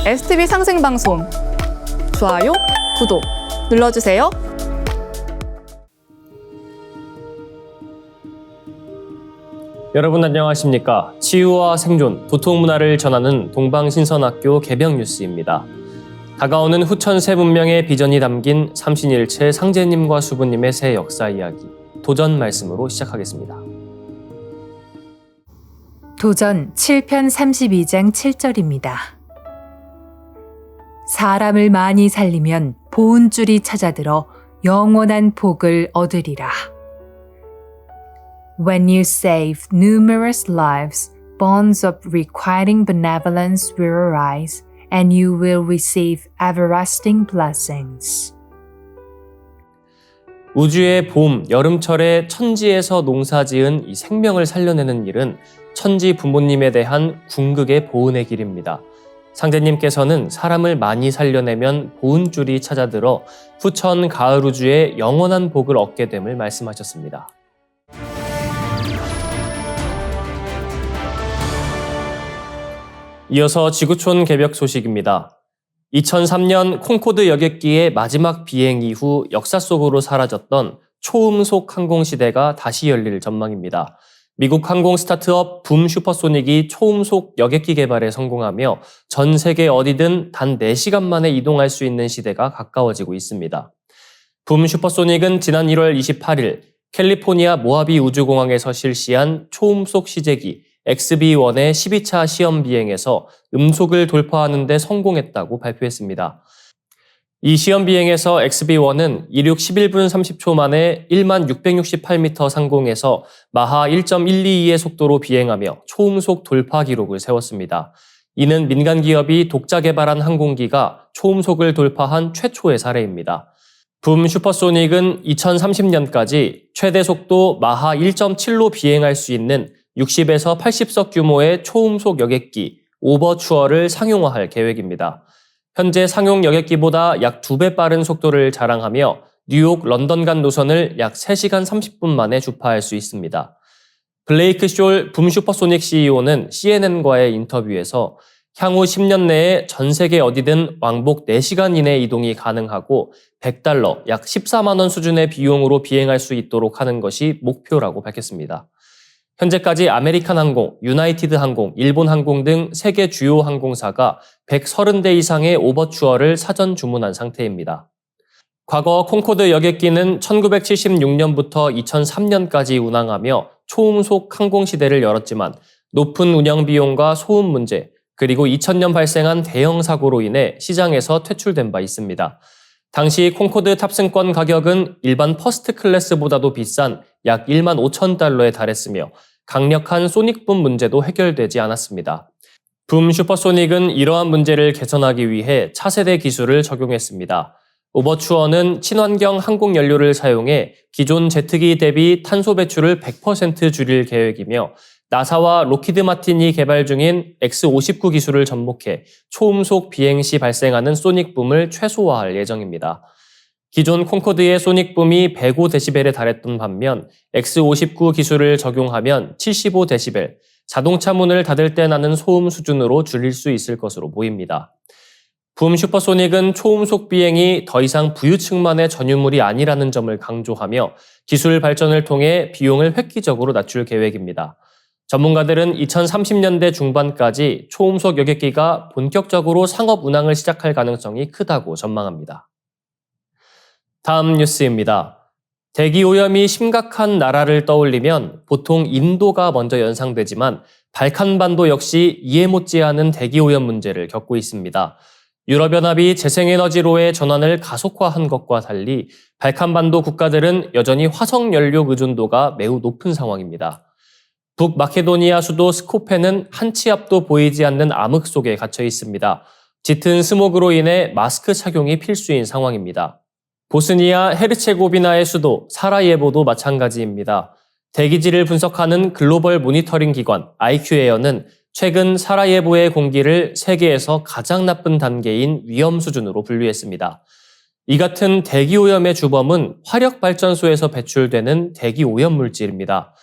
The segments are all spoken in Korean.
STV 상생방송 좋아요, 구독 눌러주세요. 여러분 안녕하십니까? 치유와 생존, 도통문화를 전하는 동방신선학교 개병 뉴스입니다. 다가오는 후천 새 문명의 비전이 담긴 삼신일체 상제님과 수부님의 새 역사 이야기, 도전 말씀으로 시작하겠습니다. 도전 7편 32장 7절입니다. 사람을 많이 살리면 보은줄이 찾아들어 영원한 복을 얻으리라. When you save numerous lives, bonds of requiting benevolence will arise, and you will receive everlasting blessings. 우주의 봄, 여름철에 천지에서 농사지은 이 생명을 살려내는 일은 천지 부모님에 대한 궁극의 보은의 길입니다. 상제님께서는 사람을 많이 살려내면 보은줄이 찾아들어 후천 가을 우주에 영원한 복을 얻게 됨을 말씀하셨습니다. 이어서 지구촌 개벽 소식입니다. 2003년 콩코드 여객기의 마지막 비행 이후 역사 속으로 사라졌던 초음속 항공시대가 다시 열릴 전망입니다. 미국 항공 스타트업 붐 슈퍼소닉이 초음속 여객기 개발에 성공하며 전 세계 어디든 단 4시간 만에 이동할 수 있는 시대가 가까워지고 있습니다. 붐 슈퍼소닉은 지난 1월 28일 캘리포니아 모하비 우주공항에서 실시한 초음속 시제기 XB-1의 12차 시험 비행에서 음속을 돌파하는 데 성공했다고 발표했습니다. 이 시험 비행에서 XB-1은 이륙 11분 30초 만에 1668m 상공에서 마하 1.122의 속도로 비행하며 초음속 돌파 기록을 세웠습니다. 이는 민간 기업이 독자 개발한 항공기가 초음속을 돌파한 최초의 사례입니다. 붐 슈퍼소닉은 2030년까지 최대 속도 마하 1.7로 비행할 수 있는 60에서 80석 규모의 초음속 여객기 오버추어를 상용화할 계획입니다. 현재 상용 여객기보다 약 2배 빠른 속도를 자랑하며 뉴욕, 런던 간 노선을 약 3시간 30분 만에 주파할 수 있습니다. 블레이크 숄 붐 슈퍼소닉 CEO는 CNN과의 인터뷰에서 향후 10년 내에 전 세계 어디든 왕복 4시간 이내 이동이 가능하고 $100, 약 14만 원 수준의 비용으로 비행할 수 있도록 하는 것이 목표라고 밝혔습니다. 현재까지 아메리칸 항공, 유나이티드 항공, 일본 항공 등 세계 주요 항공사가 130대 이상의 오버추어를 사전 주문한 상태입니다. 과거 콩코드 여객기는 1976년부터 2003년까지 운항하며 초음속 항공 시대를 열었지만 높은 운영 비용과 소음 문제, 그리고 2000년 발생한 대형 사고로 인해 시장에서 퇴출된 바 있습니다. 당시 콩코드 탑승권 가격은 일반 퍼스트 클래스보다도 비싼 약 1만 5천 달러에 달했으며 강력한 소닉붐 문제도 해결되지 않았습니다. 붐 슈퍼소닉은 이러한 문제를 개선하기 위해 차세대 기술을 적용했습니다. 오버추어는 친환경 항공 연료를 사용해 기존 제트기 대비 탄소 배출을 100% 줄일 계획이며 나사와 로키드 마틴이 개발 중인 X59 기술을 접목해 초음속 비행 시 발생하는 소닉붐을 최소화할 예정입니다. 기존 콩코드의 소닉붐이 105dB에 달했던 반면 X59 기술을 적용하면 75dB, 자동차 문을 닫을 때 나는 소음 수준으로 줄일 수 있을 것으로 보입니다. 붐 슈퍼소닉은 초음속 비행이 더 이상 부유층만의 전유물이 아니라는 점을 강조하며 기술 발전을 통해 비용을 획기적으로 낮출 계획입니다. 전문가들은 2030년대 중반까지 초음속 여객기가 본격적으로 상업 운항을 시작할 가능성이 크다고 전망합니다. 다음 뉴스입니다. 대기오염이 심각한 나라를 떠올리면 보통 인도가 먼저 연상되지만 발칸반도 역시 이해 못지않은 대기오염 문제를 겪고 있습니다. 유럽연합이 재생에너지로의 전환을 가속화한 것과 달리 발칸반도 국가들은 여전히 화석연료 의존도가 매우 높은 상황입니다. 북마케도니아 수도 스코페는 한 치 앞도 보이지 않는 암흑 속에 갇혀 있습니다. 짙은 스모그로 인해 마스크 착용이 필수인 상황입니다. 보스니아 헤르체고비나의 수도 사라예보도 마찬가지입니다. 대기질을 분석하는 글로벌 모니터링 기관 IQ에어는 최근 사라예보의 공기를 세계에서 가장 나쁜 단계인 위험 수준으로 분류했습니다. 이 같은 대기오염의 주범은 화력발전소에서 배출되는 대기오염 물질입니다.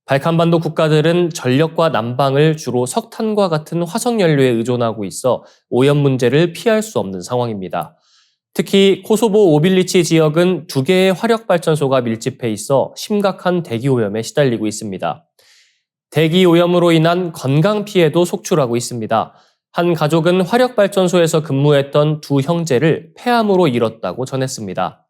발칸반도 국가들은 전력과 난방을 주로 석탄과 같은 화석연료에 의존하고 있어 오염 문제를 피할 수 없는 상황입니다. 특히 코소보 오빌리치 지역은 2개의 화력발전소가 밀집해 있어 심각한 대기오염에 시달리고 있습니다. 대기오염으로 인한 건강 피해도 속출하고 있습니다. 한 가족은 화력발전소에서 근무했던 2 형제를 폐암으로 잃었다고 전했습니다.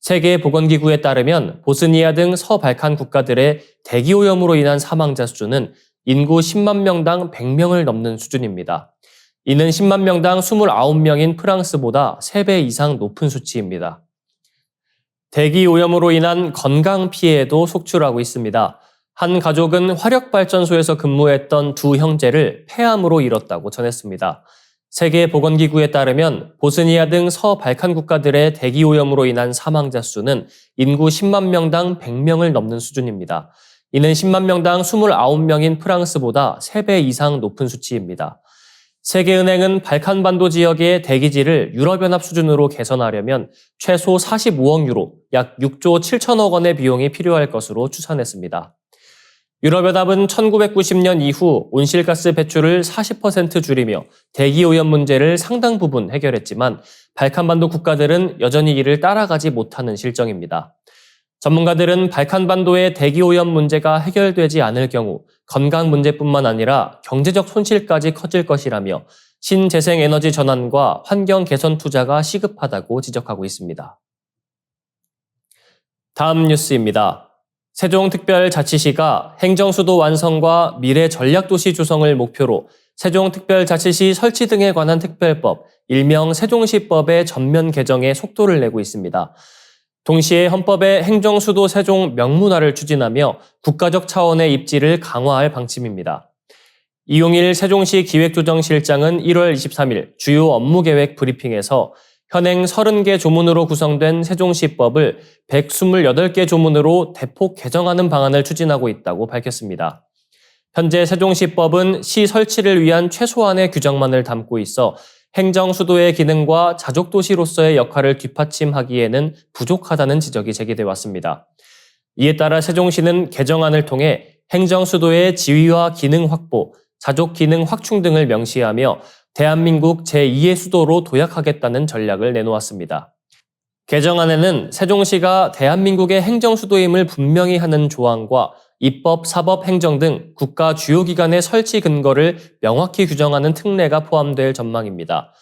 세계보건기구에 따르면 보스니아 등 서발칸 국가들의 대기오염으로 인한 사망자 수준은 인구 10만 명당 100명을 넘는 수준입니다. 이는 10만 명당 29명인 프랑스보다 3배 이상 높은 수치입니다. 대기오염으로 인한 건강 피해도 속출하고 있습니다. 한 가족은 화력발전소에서 근무했던 2 형제를 폐암으로 잃었다고 전했습니다. 세계보건기구에 따르면 보스니아 등 서발칸 국가들의 대기오염으로 인한 사망자 수는 인구 10만 명당 100명을 넘는 수준입니다. 이는 10만 명당 29명인 프랑스보다 3배 이상 높은 수치입니다. 세계은행은 발칸반도 지역의 대기질을 유럽연합 수준으로 개선하려면 최소 45억 유로, 약 6조 7천억 원의 비용이 필요할 것으로 추산했습니다. 유럽연합은 1990년 이후 온실가스 배출을 40% 줄이며 대기오염 문제를 상당 부분 해결했지만 발칸반도 국가들은 여전히 이를 따라가지 못하는 실정입니다. 전문가들은 발칸반도의 대기오염 문제가 해결되지 않을 경우 건강 문제뿐만 아니라 경제적 손실까지 커질 것이라며 신재생에너지 전환과 환경 개선 투자가 시급하다고 지적하고 있습니다. 다음 뉴스입니다. 세종특별자치시가 행정수도 완성과 미래 전략도시 조성을 목표로 세종특별자치시 설치 등에 관한 특별법, 일명 세종시법의 전면 개정에 속도를 내고 있습니다. 동시에 헌법의 행정수도 세종 명문화를 추진하며 국가적 차원의 입지를 강화할 방침입니다. 이용일 세종시 기획조정실장은 1월 23일 주요 업무계획 브리핑에서 현행 30개 조문으로 구성된 세종시법을 128개 조문으로 대폭 개정하는 방안을 추진하고 있다고 밝혔습니다. 현재 세종시법은 시 설치를 위한 최소한의 규정만을 담고 있어 행정수도의 기능과 자족도시로서의 역할을 뒷받침하기에는 부족하다는 지적이 제기돼 왔습니다. 이에 따라 세종시는 개정안을 통해 행정수도의 지위와 기능 확보, 자족기능 확충 등을 명시하며 대한민국 제2의 수도로 도약하겠다는 전략을 내놓았습니다. 개정안에는 세종시가 대한민국의 행정수도임을 분명히 하는 조항과 입법, 사법, 행정 등 국가 주요 기관의 설치 근거를 명확히 규정하는 특례가 포함될 전망입니다.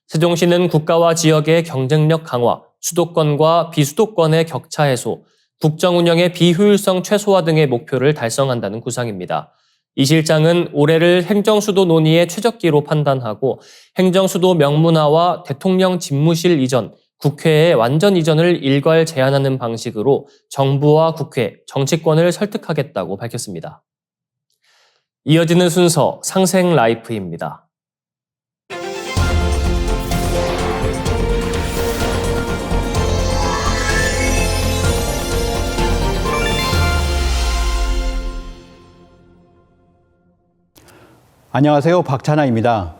세종시는 국가와 지역의 경쟁력 강화, 수도권과 비수도권의 격차 해소, 국정 운영의 비효율성 최소화 등의 목표를 달성한다는 구상입니다. 이 실장은 올해를 행정수도 논의의 최적기로 판단하고 행정수도 명문화와 대통령 집무실 이전, 국회의 완전 이전을 일괄 제안하는 방식으로 정부와 국회, 정치권을 설득하겠다고 밝혔습니다. 이어지는 순서 상생 라이프입니다. 안녕하세요. 박찬하입니다.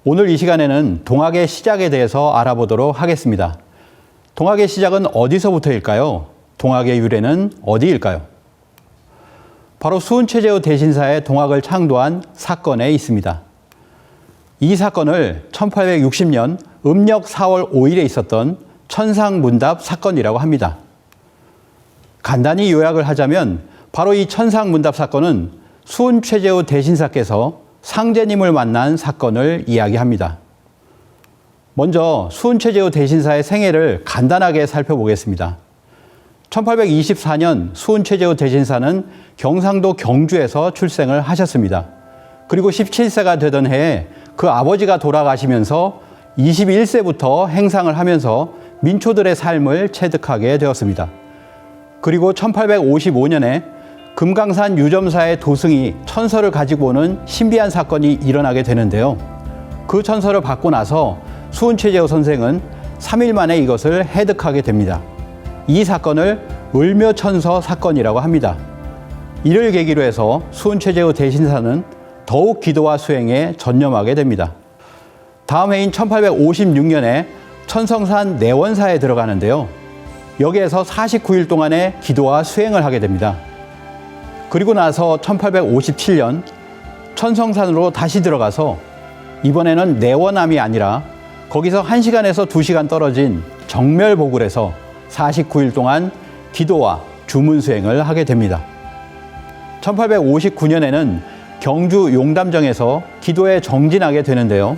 오늘 이 시간에는 동학의 시작에 대해서 알아보도록 하겠습니다. 동학의 시작은 어디서부터일까요? 동학의 유래는 어디일까요? 바로 수은최재우 대신사의 동학을 창도한 사건에 있습니다. 이 사건을 1860년 음력 4월 5일에 있었던 천상문답 사건이라고 합니다. 간단히 요약을 하자면 바로 이 천상문답 사건은 수은최재우 대신사께서 상제님을 만난 사건을 이야기합니다. 먼저 수은최재우 대신사의 생애를 간단하게 살펴보겠습니다. 1824년 수은최재우 대신사는 경상도 경주에서 출생을 하셨습니다. 그리고 17세가 되던 해에 그 아버지가 돌아가시면서 21세부터 행상을 하면서 민초들의 삶을 체득하게 되었습니다. 그리고 1855년에 금강산 유점사의 도승이 천서를 가지고 오는 신비한 사건이 일어나게 되는데요. 그 천서를 받고 나서 수은최재우 선생은 3일 만에 이것을 해득하게 됩니다. 이 사건을 을묘천서 사건이라고 합니다. 이를 계기로 해서 수은최재우 대신사는 더욱 기도와 수행에 전념하게 됩니다. 다음 해인 1856년에 천성산 내원사에 들어가는데요. 여기에서 49일 동안의 기도와 수행을 하게 됩니다. 그리고 나서 1857년 천성산으로 다시 들어가서 이번에는 내원암이 아니라 거기서 1시간에서 2시간 떨어진 정멸보굴에서 49일 동안 기도와 주문 수행을 하게 됩니다. 1859년에는 경주 용담정에서 기도에 정진하게 되는데요.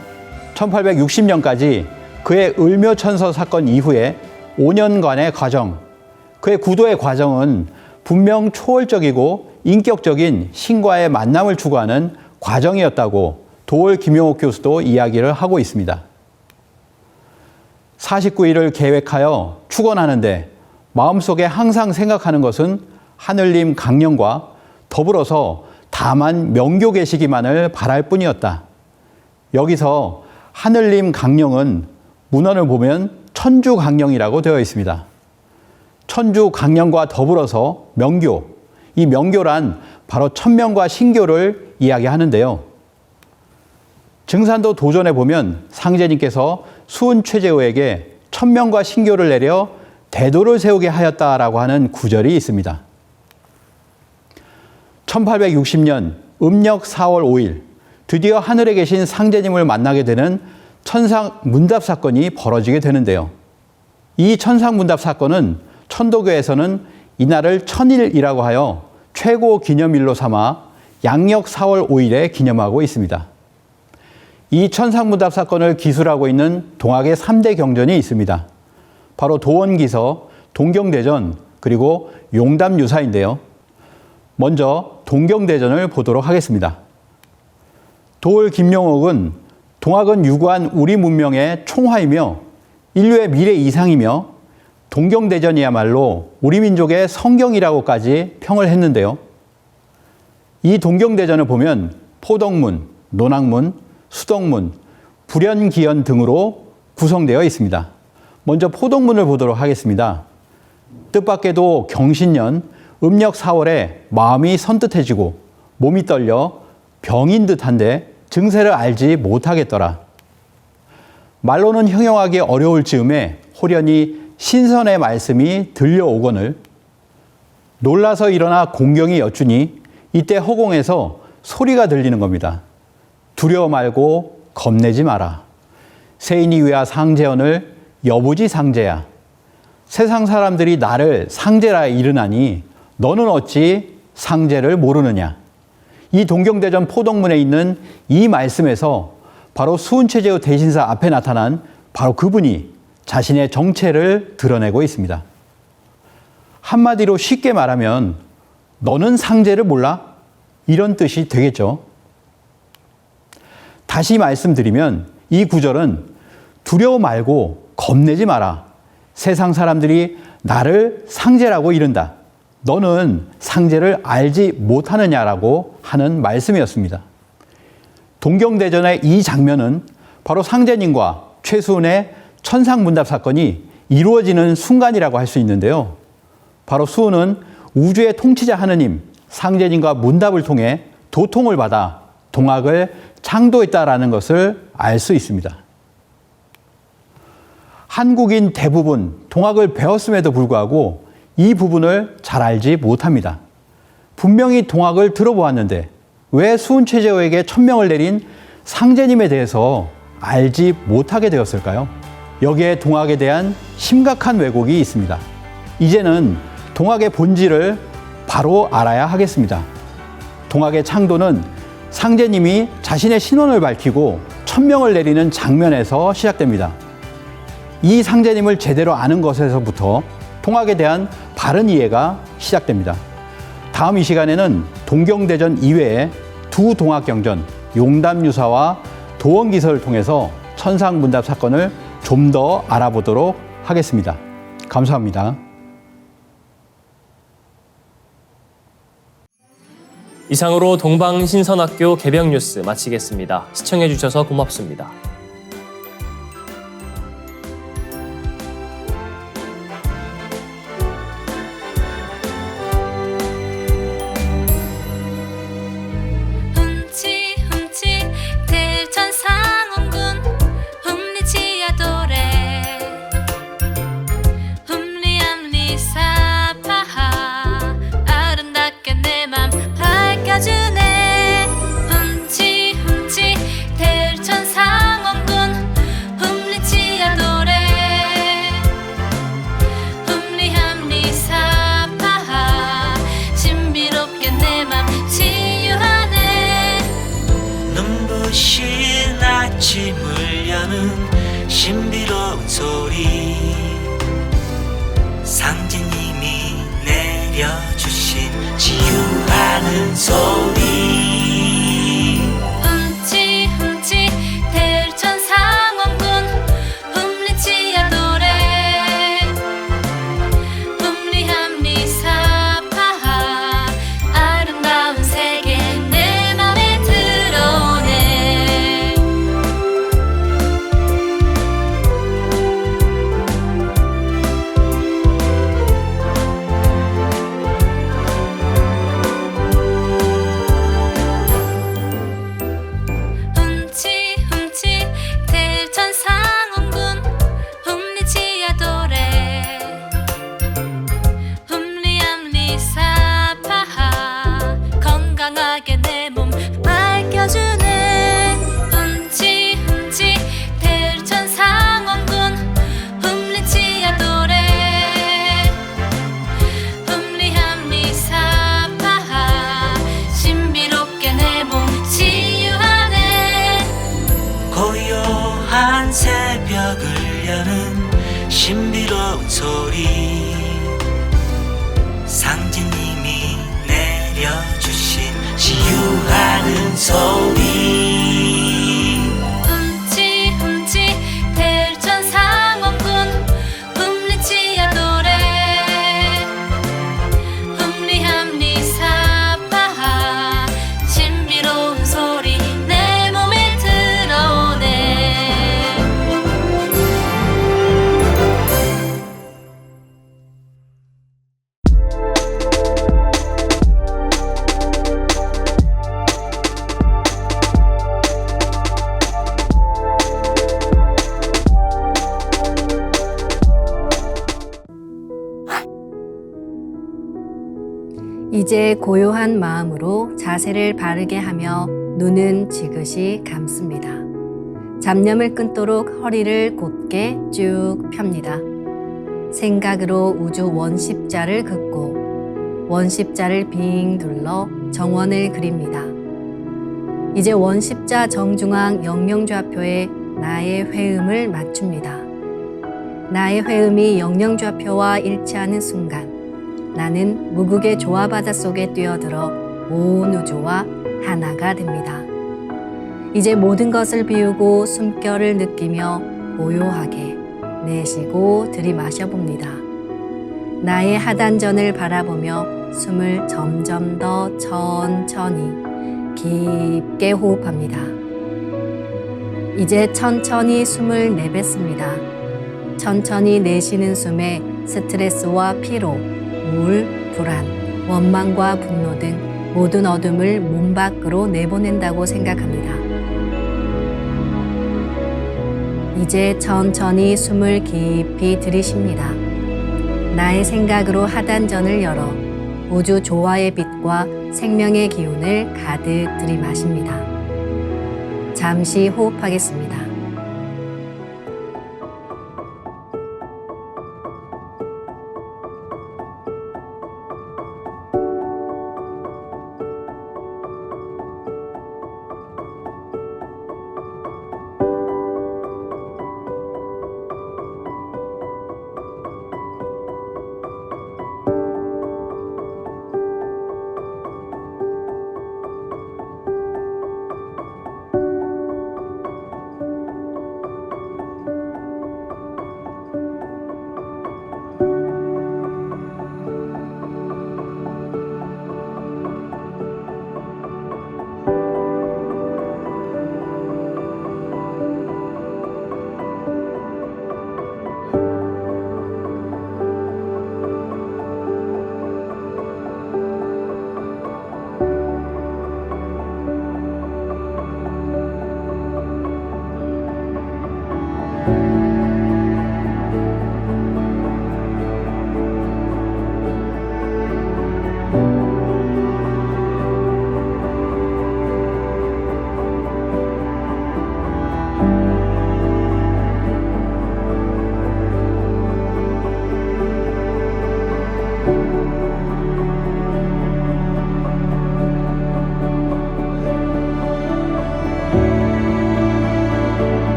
1860년까지 그의 을묘천서 사건 이후에 5년간의 과정, 그의 구도의 과정은 분명 초월적이고 인격적인 신과의 만남을 추구하는 과정이었다고 도올 김용옥 교수도 이야기를 하고 있습니다. 49일을 계획하여 축원하는데 마음속에 항상 생각하는 것은 하늘님 강령과 더불어서 다만 명교 계시기만을 바랄 뿐이었다. 여기서 하늘님 강령은 문헌을 보면 천주 강령이라고 되어 있습니다. 천주 강령과 더불어서 명교, 이 명교란 바로 천명과 신교를 이야기하는데요. 증산도 도전에 보면 상제님께서 수은 최재호에게 천명과 신교를 내려 대도를 세우게 하였다라고 하는 구절이 있습니다. 1860년 음력 4월 5일 드디어 하늘에 계신 상제님을 만나게 되는 천상문답 사건이 벌어지게 되는데요. 이 천상문답 사건은 천도교에서는 이날을 천일이라고 하여 최고 기념일로 삼아 양력 4월 5일에 기념하고 있습니다. 이 천상문답 사건을 기술하고 있는 동학의 3대 경전이 있습니다. 바로 도원기서, 동경대전, 그리고 용담유사인데요. 먼저 동경대전을 보도록 하겠습니다. 도올 김용옥은 동학은 유구한 우리 문명의 총화이며 인류의 미래 이상이며 동경대전이야말로 우리 민족의 성경이라고까지 평을 했는데요. 이 동경대전을 보면 포덕문, 논학문, 수덕문, 불연기연 등으로 구성되어 있습니다. 먼저 포덕문을 보도록 하겠습니다. 뜻밖에도 경신년 음력 4월에 마음이 선뜻해지고 몸이 떨려 병인 듯한데 증세를 알지 못하겠더라. 말로는 형용하기 어려울 즈음에 호련히 신선의 말씀이 들려오거늘 놀라서 일어나 공경이 여쭈니 이때 허공에서 소리가 들리는 겁니다. 두려워 말고 겁내지 마라. 세인이 위하 상제언을 여부지 상제야. 세상 사람들이 나를 상제라 이르나니 너는 어찌 상제를 모르느냐. 이 동경대전 포덕문에 있는 이 말씀에서 바로 수은체제의 대신사 앞에 나타난 바로 그분이 자신의 정체를 드러내고 있습니다. 한마디로 쉽게 말하면 너는 상제를 몰라? 이런 뜻이 되겠죠. 다시 말씀드리면 이 구절은 두려워 말고 겁내지 마라. 세상 사람들이 나를 상제라고 이른다. 너는 상제를 알지 못하느냐라고 하는 말씀이었습니다. 동경대전의 이 장면은 바로 상제님과 최수은의 천상문답 사건이 이루어지는 순간이라고 할 수 있는데요. 바로 수은은 우주의 통치자 하느님, 상제님과 문답을 통해 도통을 받아 동학을 창도했다라는 것을 알 수 있습니다. 한국인 대부분 동학을 배웠음에도 불구하고 이 부분을 잘 알지 못합니다. 분명히 동학을 들어보았는데 왜 수은최재호에게 천명을 내린 상제님에 대해서 알지 못하게 되었을까요? 여기에 동학에 대한 심각한 왜곡이 있습니다. 이제는 동학의 본질을 바로 알아야 하겠습니다. 동학의 창도는 상제님이 자신의 신원을 밝히고 천명을 내리는 장면에서 시작됩니다. 이 상제님을 제대로 아는 것에서부터 동학에 대한 바른 이해가 시작됩니다. 다음 이 시간에는 동경대전 이외에 두 동학경전, 용담유사와 도원기서를 통해서 천상문답 사건을 좀 더 알아보도록 하겠습니다. 감사합니다. 이상으로 동방신선학교 개병뉴스 마치겠습니다. 시청해주셔서 고맙습니다. 아름답게 내 맘 진심을 여는 신비로운 소리 상진님이 내려주신 치유하는 소리 훔치 훔치 대천상원군 훔리치야 노래 훔리함리사파하 아름다운 세계 내 맘에 들어오네 훔치 훔치 대천상원군 훔리치야 도래 훔리암리사파하 건강하게 내 몸 밝혀주네 훔치 훔치 대천상원군 훔리치야 도래 훔리함리사파하 신비롭게 내 몸 치유하네 고요한 새벽을 여는 신비로운 소리 상진님이 내려주신 치유하는 소리 훔치 훔치 대천상원군 훔리치야 도래 훔리함리사파하 신비로운 소리 내 몸에 들어오네 이제 고요한 마음으로 자세를 바르게 하며 눈은 지그시 감습니다. 잡념을 끊도록 허리를 곧게 쭉 펴니다. 생각으로 우주 원십자를 긋고 원십자를 빙 둘러 정원을 그립니다. 이제 원십자 정중앙 영영좌표에 나의 회음을 맞춥니다. 나의 회음이 영영좌표와 일치하는 순간 나는 무국의 조화바다 속에 뛰어들어 온 우주와 하나가 됩니다. 이제 모든 것을 비우고 숨결을 느끼며 고요하게 내쉬고 들이마셔 봅니다. 나의 하단전을 바라보며 숨을 점점 더 천천히 깊게 호흡합니다. 이제 천천히 숨을 내뱉습니다. 천천히 내쉬는 숨에 스트레스와 피로, 우울, 불안, 원망과 분노 등 모든 어둠을 몸 밖으로 내보낸다고 생각합니다. 이제 천천히 숨을 깊이 들이쉽니다. 나의 생각으로 하단전을 열어 우주 조화의 빛과 생명의 기운을 가득 들이마십니다. 잠시 호흡하겠습니다.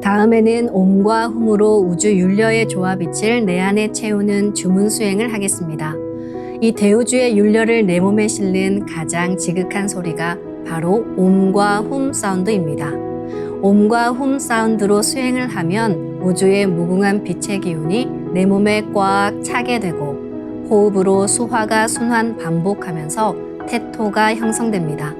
다음에는 옴과 훔으로 우주 윤려의 조화빛을 내 안에 채우는 주문 수행을 하겠습니다. 이 대우주의 윤려를 내 몸에 실는 가장 지극한 소리가 바로 옴과 훔 사운드입니다. 옴과 훔 사운드로 수행을 하면 우주의 무궁한 빛의 기운이 내 몸에 꽉 차게 되고 호흡으로 수화가 순환 반복하면서 태토가 형성됩니다.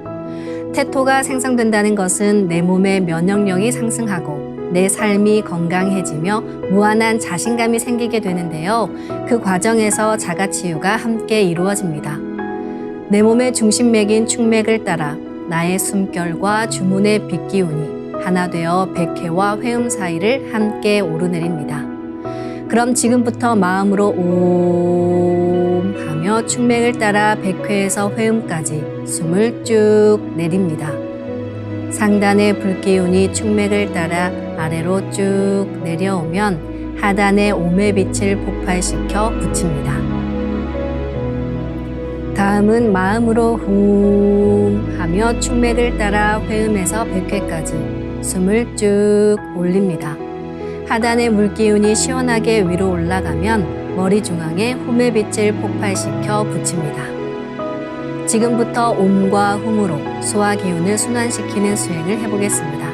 태토가 생성된다는 것은 내 몸의 면역력이 상승하고 내 삶이 건강해지며 무한한 자신감이 생기게 되는데요. 그 과정에서 자가치유가 함께 이루어집니다. 내 몸의 중심맥인 축맥을 따라 나의 숨결과 주문의 빛기운이 하나 되어 백회와 회음 사이를 함께 오르내립니다. 그럼 지금부터 마음으로 옴 하며 축맥을 따라 백회에서 회음까지 숨을 쭉 내립니다. 상단의 불기운이 축맥을 따라 아래로 쭉 내려오면 하단의 옴의 빛을 폭발시켜 붙입니다. 다음은 마음으로 훔 하며 축맥을 따라 회음에서 백회까지 숨을 쭉 올립니다. 하단의 물기운이 시원하게 위로 올라가면 머리 중앙에 훔의 빛을 폭발시켜 붙입니다. 지금부터 옴과 훔으로 소화 기운을 순환시키는 수행을 해보겠습니다.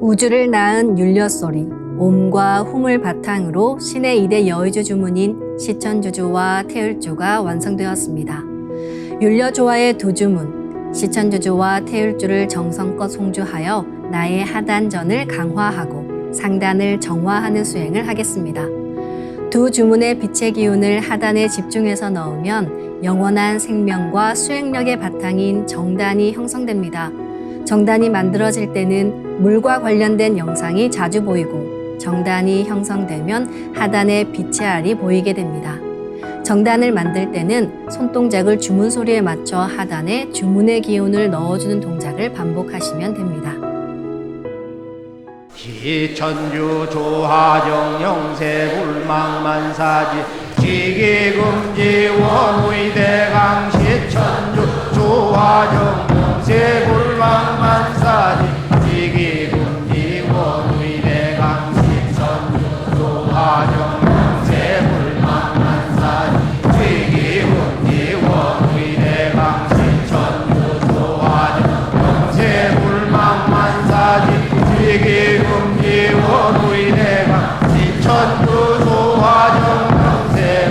우주를 낳은 율려소리, 옴과 hum을 바탕으로 신의 2대 여의주 주문인 시천주주와 태율주가 완성되었습니다. 율려조화의 두 주문, 시천주주와 태율주를 정성껏 송주하여 나의 하단전을 강화하고 상단을 정화하는 수행을 하겠습니다. 두 주문의 빛의 기운을 하단에 집중해서 넣으면 영원한 생명과 수행력의 바탕인 정단이 형성됩니다. 정단이 만들어질 때는 물과 관련된 영상이 자주 보이고 정단이 형성되면 하단에 빛의 알이 보이게 됩니다. 정단을 만들 때는 손동작을 주문 소리에 맞춰 하단에 주문의 기운을 넣어주는 동작을 반복하시면 됩니다. 시천주 조하정 영세불망만사지 지기금지 원의대강 시천주 조하정 영세불망만사지 지기금지 원의대강 시천주 조하정 영세불망만사지 지기금지 원의대강 시천주 조하정 영세불망만사지 지기금지 원의대강 시천주 조하정 영세불망만사지 지기금지 원의대강 시천주 조하정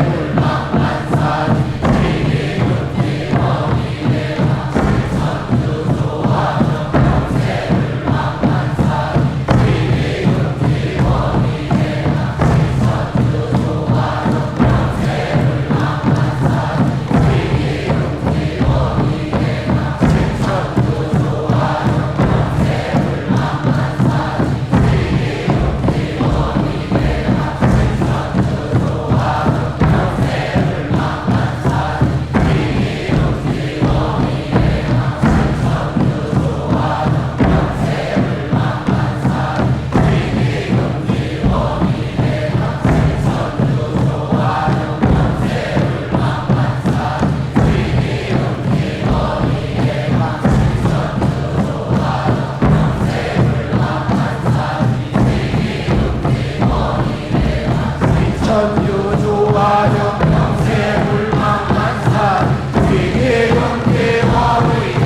영세불망만사지 지기금지 원의대강 시천주 조하정 영세불망만사지 지기금지 원의대강 시천주 조하정 시천주 조하정 영세불망만사지 지기금지 원의대강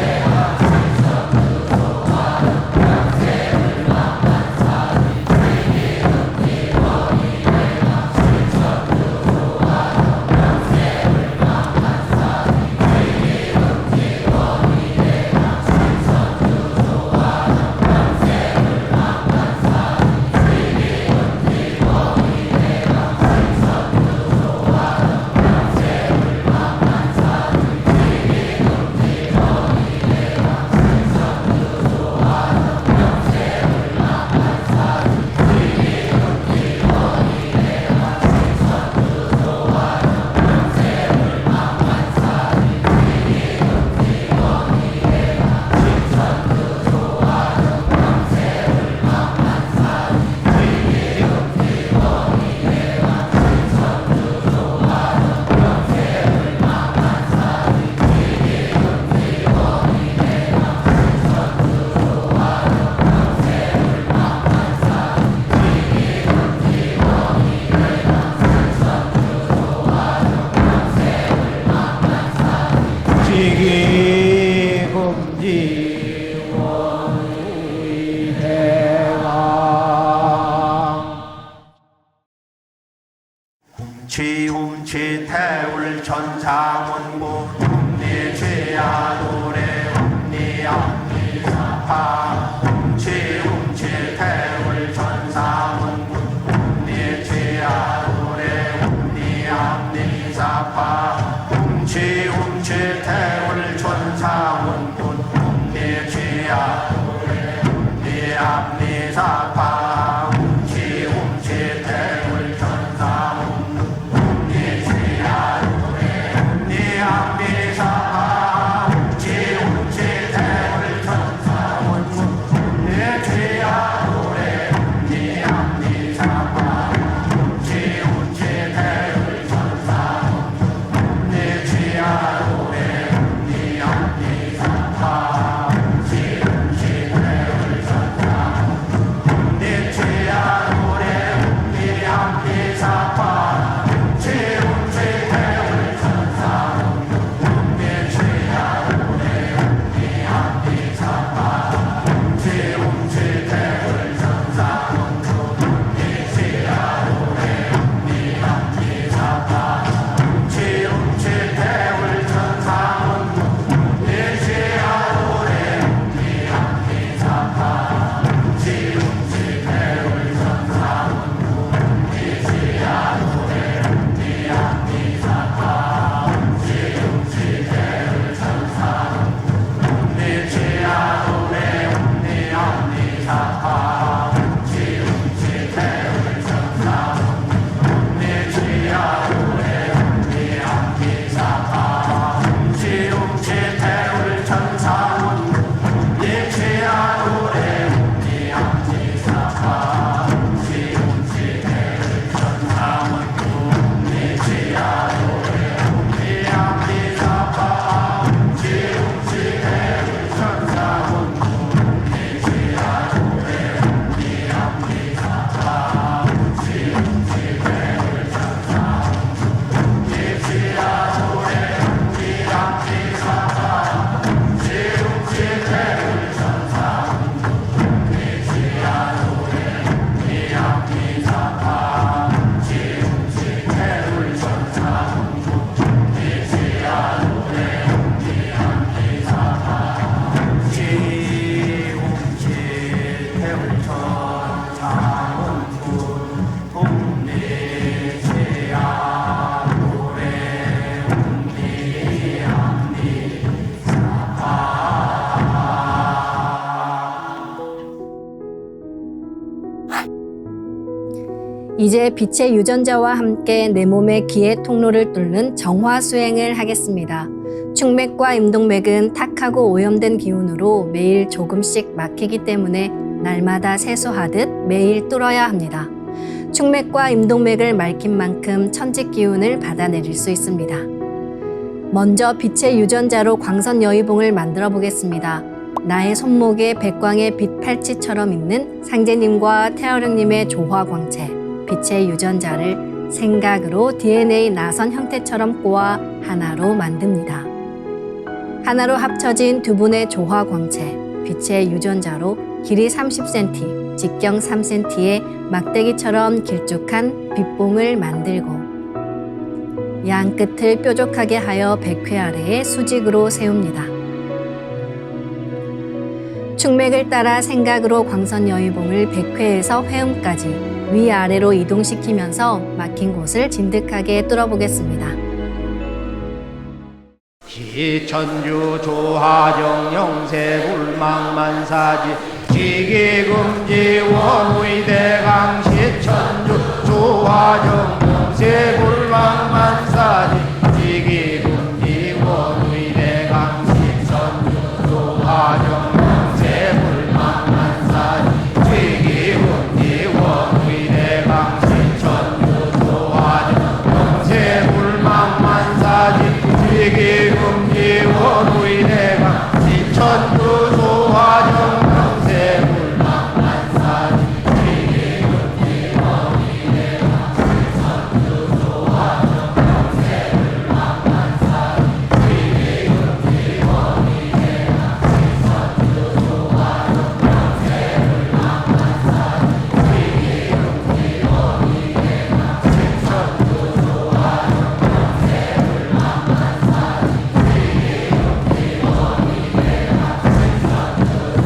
지기금지 원의대강 훔치 태울 천상원고 훔니 죄야노래 훔니 앞니사파 훔치 태울 천상원고 훔니 죄야노래 훔니 앞니사파 훔치 태울 천상원고 훔니 죄야노래 훔니 앞니사파 훔치 태울 천상원고 훔니 죄야노래 훔니 앞니사파 훔치 태울 천상원고 이제 빛의 유전자와 함께 내 몸의 기의 통로를 뚫는 정화 수행을 하겠습니다. 충맥과 임동맥은 탁하고 오염된 기운으로 매일 조금씩 막히기 때문에 날마다 세수하듯 매일 뚫어야 합니다. 충맥과 임동맥을 맑힌 만큼 천직 기운을 받아내릴 수 있습니다. 먼저 빛의 유전자로 광선 여의봉을 만들어 보겠습니다. 나의 손목에 백광의 빛 팔찌처럼 있는 상제님과 태어령님의 조화광채, 빛의 유전자를 생각으로 DNA 나선 형태처럼 꼬아 하나로 만듭니다. 하나로 합쳐진 두 분의 조화광채, 빛의 유전자로 길이 30cm, 직경 3cm의 막대기처럼 길쭉한 빛봉을 만들고 양 끝을 뾰족하게 하여 백회 아래에 수직으로 세웁니다. 충맥을 따라 생각으로 광선 여의봉을 백회에서 회음까지 위아래로 이동시키면서 막힌 곳을 진득하게 뚫어보겠습니다. 기천주 조하정 영세 불망만사지 지기금지 원의대강 시천주 조하정 영세 불망만사지 지기금지 원의대강 시천주 조하정 영세 불망만사지 지기금지 원의대강 시천주 조하정 영세 불망만사지 지기금지 원의대강 시천주 조하정 영세 불망만사지 지기금지 원의대강 시천주 조하정 영세 불망만사지 지기금지 원의대강 시천주 조하정 영세 불망만사지 지기금지 원의대강 시천주 조하정 영세 불망만사지 지기금지 원의대강 시천주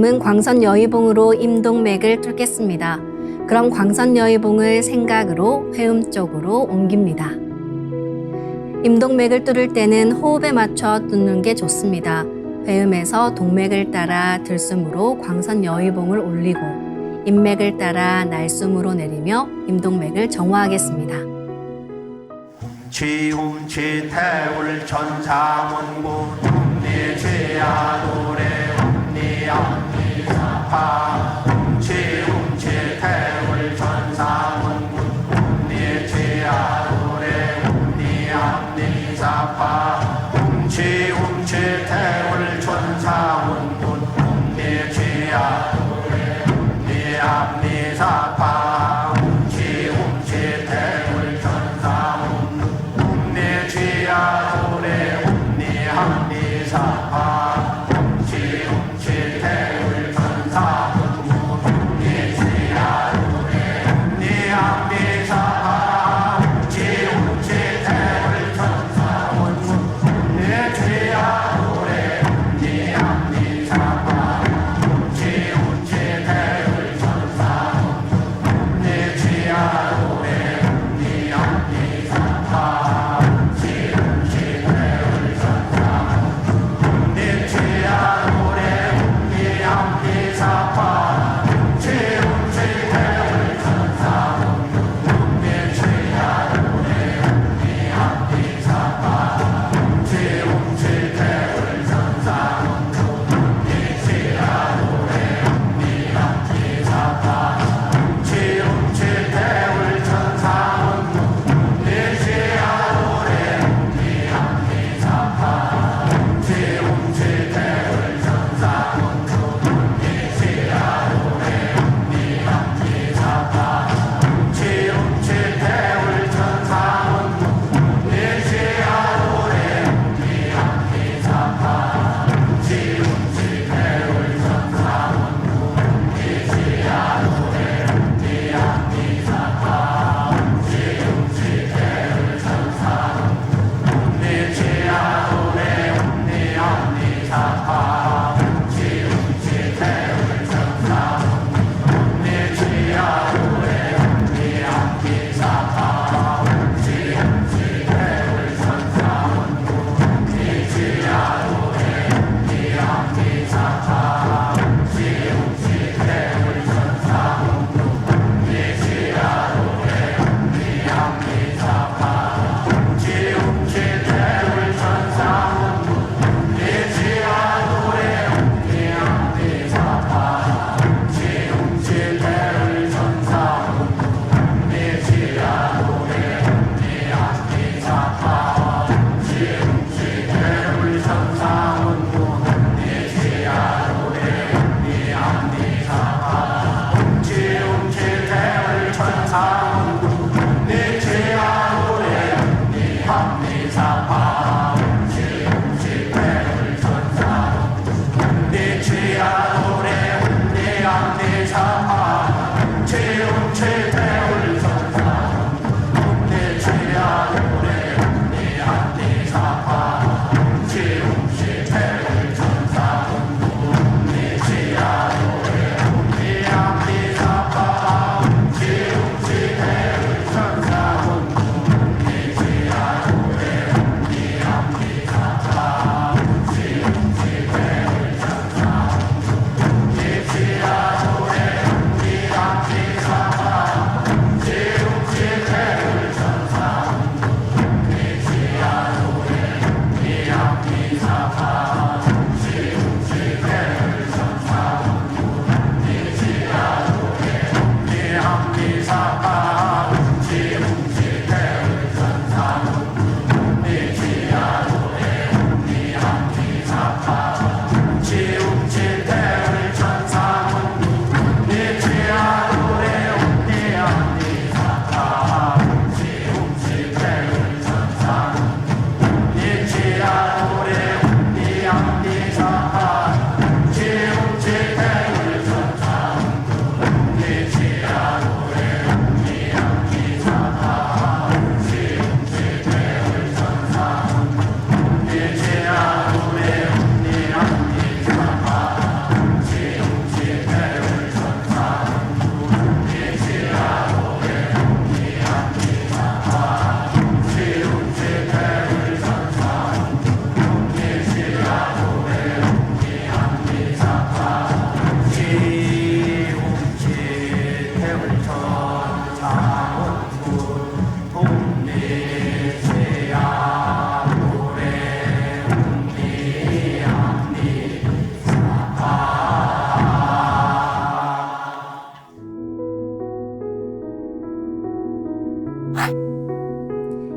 다음은 광선 여의봉으로 임동맥을 뚫겠습니다. 그럼 광선 여의봉을 생각으로 회음 쪽으로 옮깁니다. 임동맥을 뚫을 때는 호흡에 맞춰 뚫는 게 좋습니다. 회음에서 동맥을 따라 들숨으로 광선 여의봉을 올리고 인맥을 따라 날숨으로 내리며 임동맥을 정화하겠습니다. 지움치 태울 천사문구 네 죄야 노래 네 암니사파 지움치 태울 천사문구 네 죄야 노래 네 암니사파 지움치 태울 천사문구 네 죄야 노래 네 암니사파 지움치 태울 천사문구 내 죄야 노래 네 합리사파 지움치 태울 천사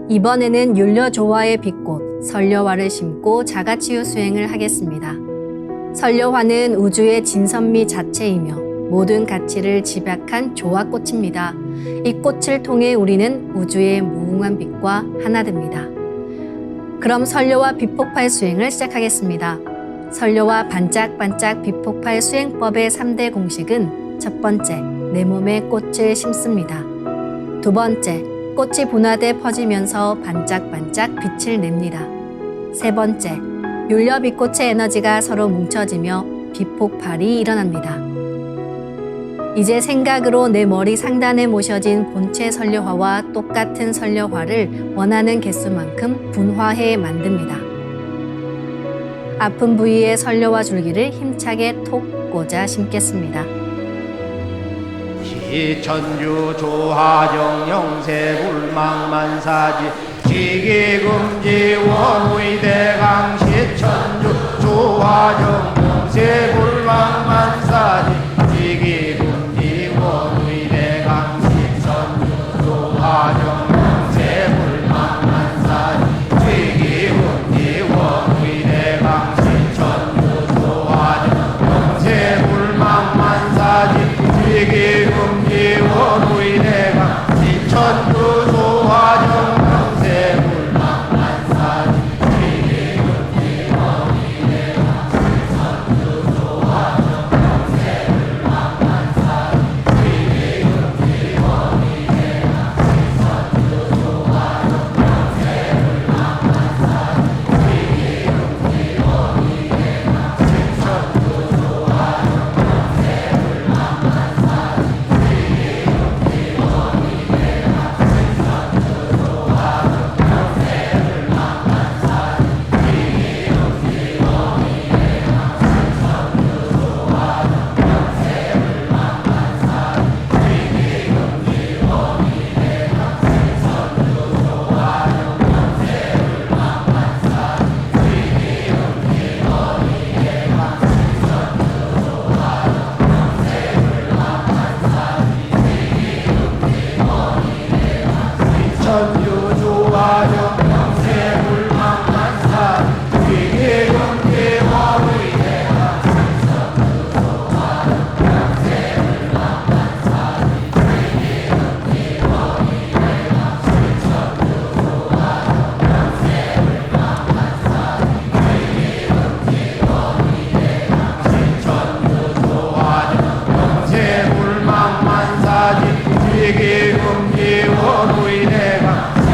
이번에는 율려조화의 빛꽃 설려화를 심고 자가치유 수행을 하겠습니다. 설려화는 우주의 진선미 자체이며 모든 가치를 집약한 조화꽃입니다. 이 꽃을 통해 우리는 우주의 무궁한 빛과 하나 됩니다. 그럼 설려화 빛폭발 수행을 시작하겠습니다. 설려화 반짝반짝 빛폭발 수행법의 3대 공식은 첫 번째, 내 몸에 꽃을 심습니다. 두 번째, 꽃이 분화돼 퍼지면서 반짝반짝 빛을 냅니다. 세 번째, 율려 빛꽃의 에너지가 서로 뭉쳐지며 빛폭발이 일어납니다. 이제 생각으로 내 머리 상단에 모셔진 본체 설려화와 똑같은 설려화를 원하는 개수만큼 분화해 만듭니다. 아픈 부위에 설려화 줄기를 힘차게 톡 꽂아 심겠습니다. 시천주 조화정 영세불망만사지 지기금지 원의대강 시천주 조화정 영세불망만사지 지기금지 원의대강 시천주 조화정 영세불망만사지 지기금지 원의대강 시천주 조화정 영세불망만사지 지기금지 원의대강 시천주 조화정 영세불망만사지 지기금지 원의대강 시천주 조화정 영세불망만사지 지기금지 원의대강 시천주 조화정 영세불망만사지 지기금지 원의대강 시천주 조화정 천주 조화정 영세불망만사지 지기금지 원의대강 시천주 조화정 영세불망만사지 지기금지 원의대강 시천주 조화정 영세불망만사지 지기금지 원의대강 시천주 조화정 영세불망만사지 지기금지 원의대강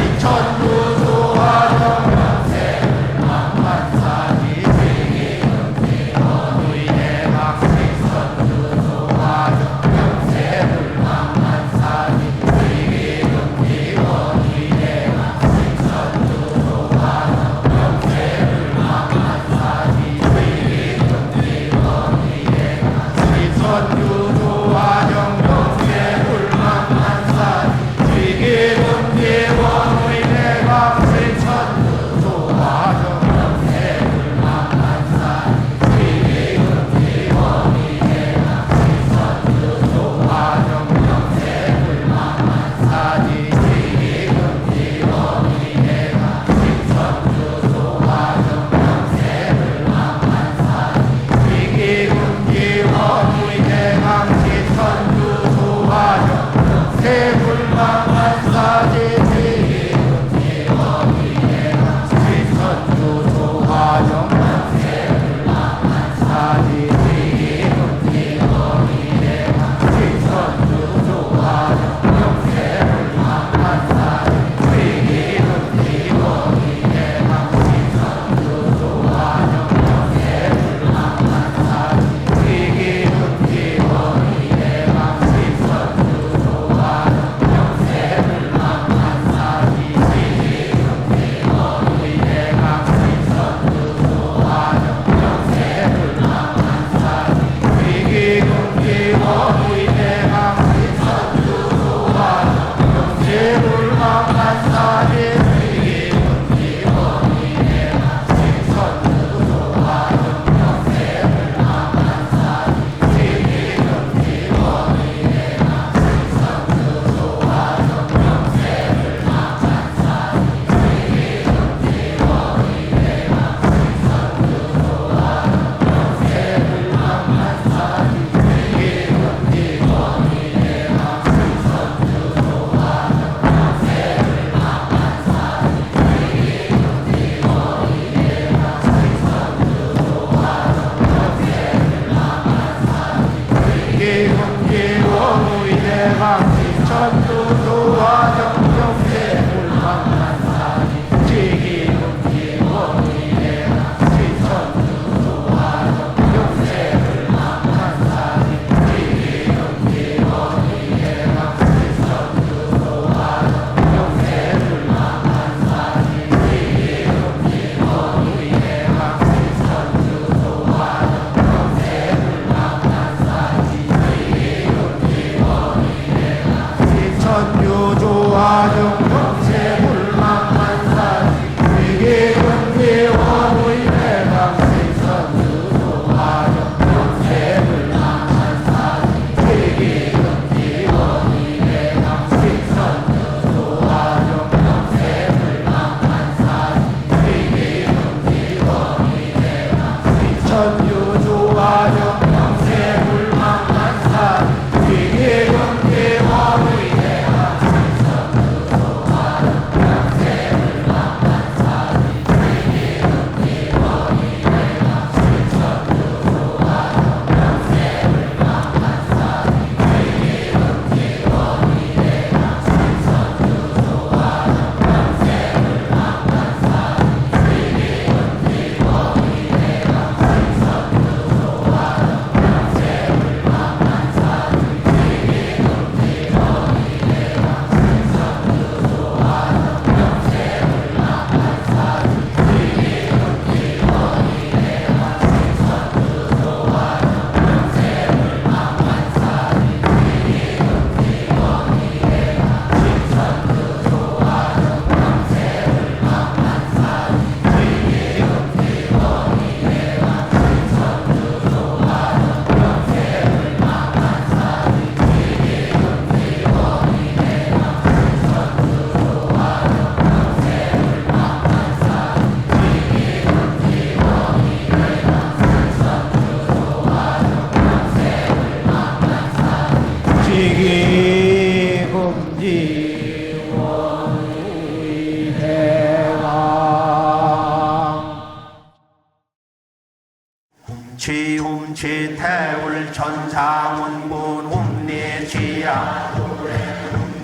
태울 천상원군 움니치야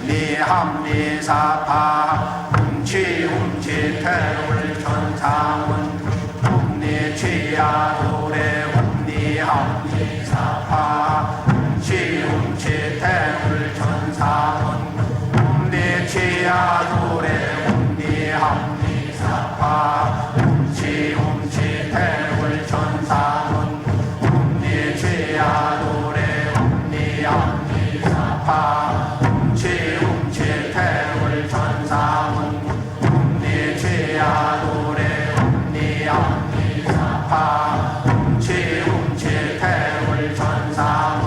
움니함니사파 움치 태울 천상원 움니치야 노래 움니함니사파 움치 태울 천상원 움니치야 노래 움니함니사파 움치 태울 천상원 움니치야 노래 움니함니사파 움치 태울 천상원 움니치야 노래 움니함니사파 움치 태울 천상원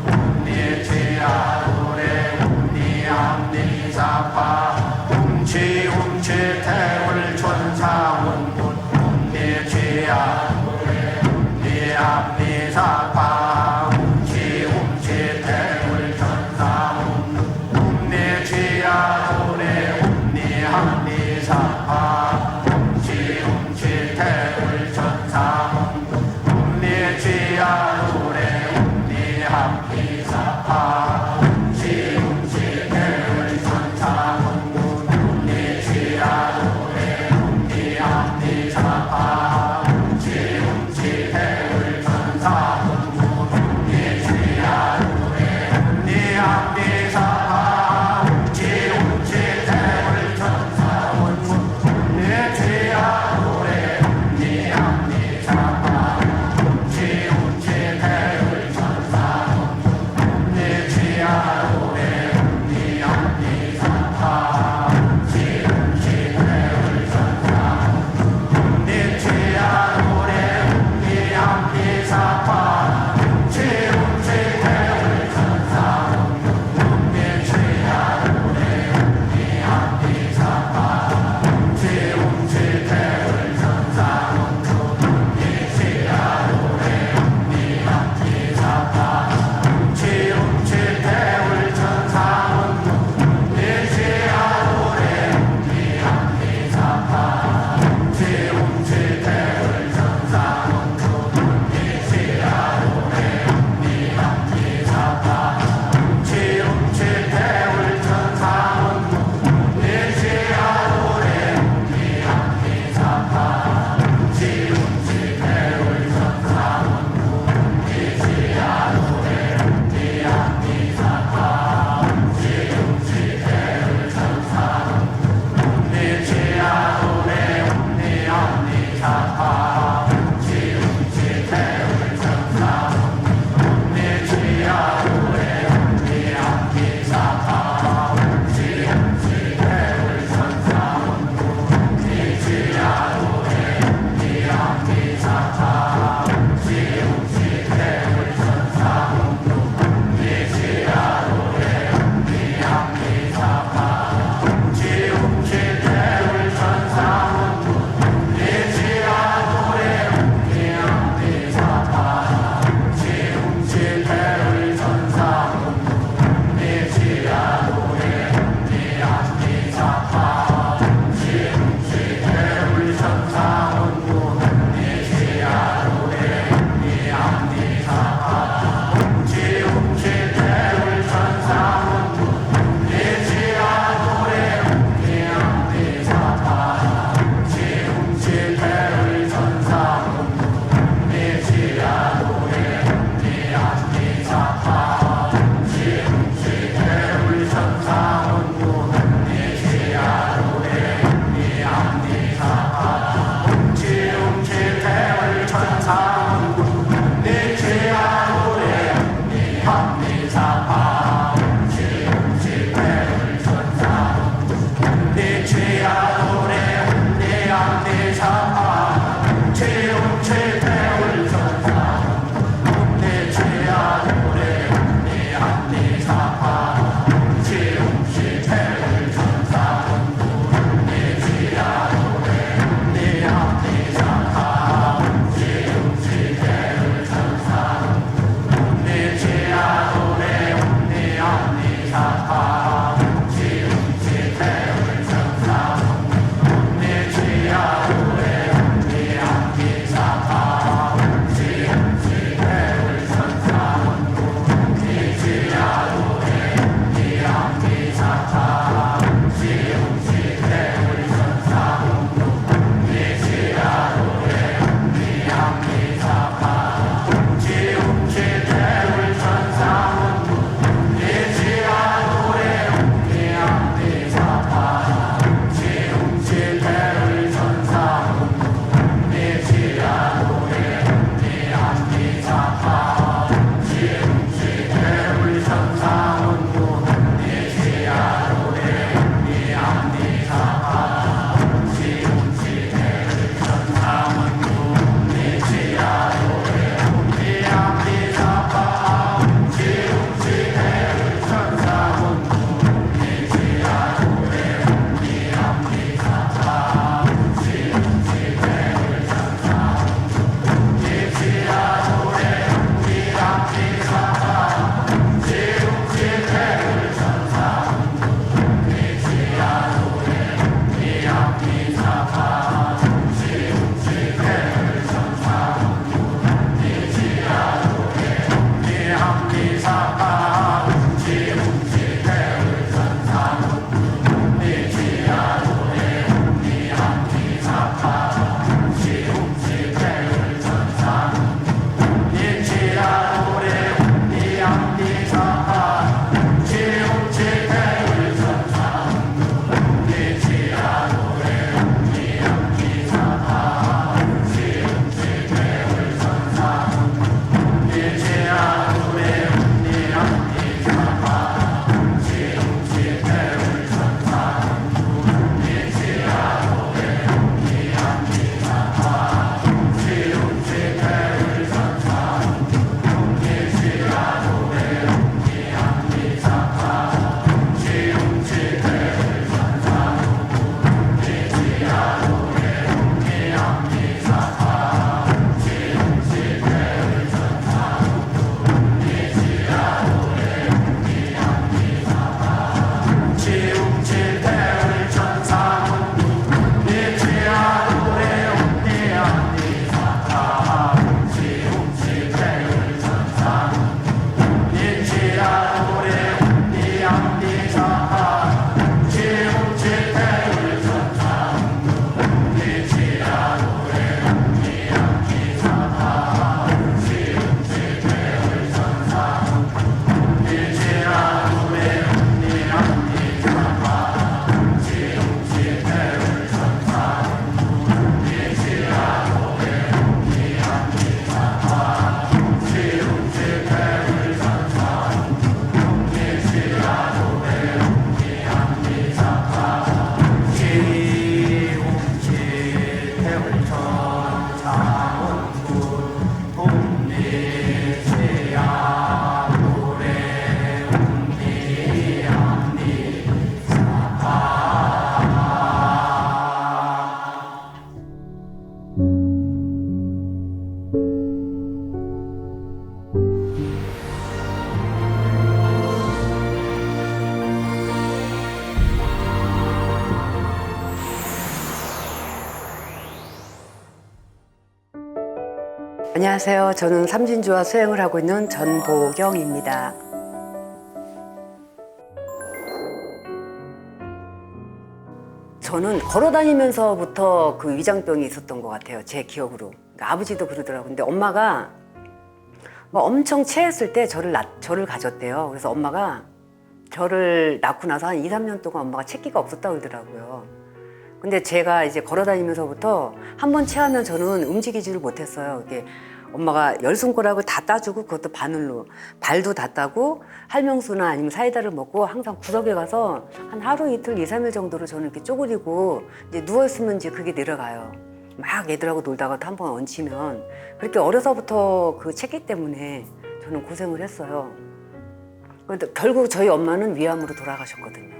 움니치야 노래 움니함니사파 안녕하세요. 저는 삼진주와 수행을 하고 있는 전보경입니다. 저는 걸어다니면서부터 그 위장병이 있었던 것 같아요. 제 기억으로. 그러니까 아버지도 그러더라고요. 근데 엄마가 뭐 엄청 체했을 때 저를 가졌대요. 그래서 엄마가 저를 낳고 나서 한 2, 3년 동안 엄마가 체기가 없었다고 그러더라고요. 근데 제가 이제 걸어다니면서부터 한 번 체하면 저는 움직이지를 못했어요. 이게 엄마가 10손가락을 다 따주고 그것도 바늘로 발도 다 따고 할명수나 아니면 사이다를 먹고 항상 구석에 가서 한 하루 이틀 2, 3일 정도로 저는 이렇게 쪼그리고 이제 누워있으면 이제 그게 내려가요. 막 애들하고 놀다가 한 번 얹히면 그렇게 어려서부터 그 체기 때문에 저는 고생을 했어요. 그런데 결국 저희 엄마는 위암으로 돌아가셨거든요.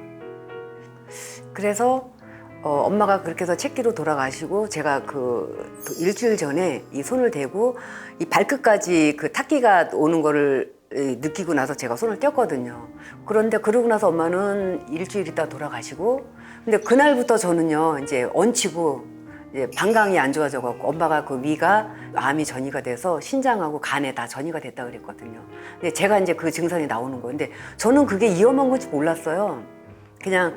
그래서 엄마가 그렇게 해서 책기로 돌아가시고 제가 그 일주일 전에 이 손을 대고 이 발끝까지 그 탁기가 오는 거를 느끼고 나서 제가 손을 뗐거든요. 그런데 그러고 나서 엄마는 일주일 있다 돌아가시고 근데 그날부터 저는요 이제 얹히고 이제 방광이 안 좋아져 갖고 엄마가 그 위가 암이 전이가 돼서 신장하고 간에 다 전이가 됐다 그랬거든요. 근데 제가 이제 그 증상이 나오는 거예요. 근데 저는 그게 위험한 건지 몰랐어요. 그냥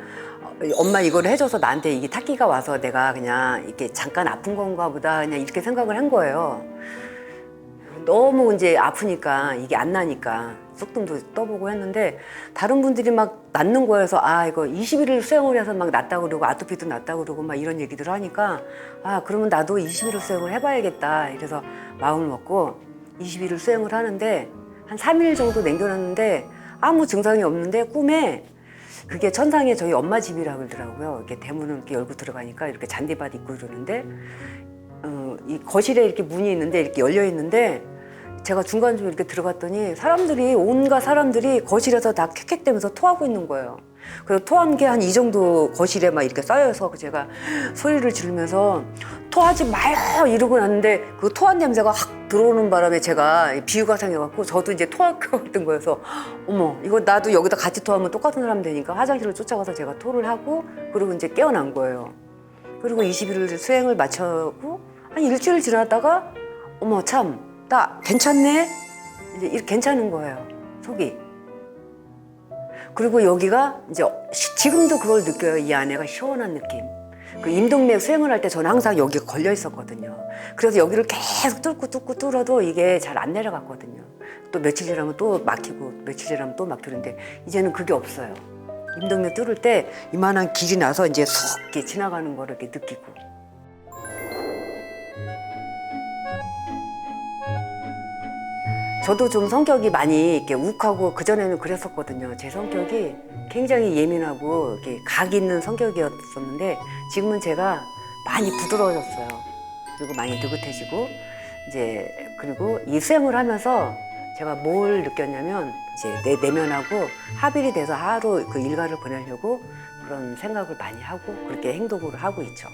엄마 이걸 해줘서 나한테 이게 탁기가 와서 내가 그냥 이렇게 잠깐 아픈 건가 보다 그냥 이렇게 생각을 한 거예요. 너무 이제 아프니까 이게 안 나니까 쑥뜸도 떠보고 했는데 다른 분들이 막 낫는 거여서 아 이거 21일 수행을 해서 막 낫다고 그러고 아토피도 낫다고 그러고 막 이런 얘기들을 하니까 아 그러면 나도 21일 수행을 해봐야겠다 이래서 마음을 먹고 21일 수행을 하는데 한 3일 정도 남겨놨는데 아무 증상이 없는데 꿈에 그게 천상에 저희 엄마 집이라고 그러더라고요. 이렇게 대문을 이렇게 열고 들어가니까 이렇게 잔디밭 있고 이러는데 이 거실에 이렇게 문이 있는데 이렇게 열려 있는데 제가 중간중간 이렇게 들어갔더니 사람들이 온갖 사람들이 거실에서 다 캑캑대면서 토하고 있는 거예요. 그래서 토한 게 한 이 정도 거실에 막 이렇게 쌓여서 제가 소리를 지르면서 토하지 마요 이러고 났는데 그 토한 냄새가 확 들어오는 바람에 제가 비유가 생겨갖고 저도 이제 토할 것 같은 거여서 어머 이거 나도 여기다 같이 토하면 똑같은 사람 되니까 화장실을 쫓아가서 제가 토를 하고 그리고 이제 깨어난 거예요. 그리고 21일 수행을 마치고 한 일주일 지났다가 어머 참 나 괜찮네 이제 이렇게 괜찮은 거예요 속이. 그리고 여기가 이제 지금도 그걸 느껴요. 이 안에가 시원한 느낌. 그 임동맥 수행을 할 때 저는 항상 여기가 걸려 있었거든요. 그래서 여기를 계속 뚫고 뚫어도 이게 잘 안 내려갔거든요. 또 며칠 지나면 또 막히고 며칠 지나면 또 막히는데 이제는 그게 없어요. 임동맥 뚫을 때 이만한 길이 나서 이제 쏙 이렇게 지나가는 거를 이렇게 느끼고. 저도 좀 성격이 많이 이렇게 욱하고 그전에는 그랬었거든요. 제 성격이 굉장히 예민하고 이렇게 각 있는 성격이었었는데 지금은 제가 많이 부드러워졌어요. 그리고 많이 느긋해지고 이제 그리고 이 수행을 하면서 제가 뭘 느꼈냐면 이제 내 내면하고 합일이 돼서 하루 그 일과를 보내려고 그런 생각을 많이 하고 그렇게 행동을 하고 있죠.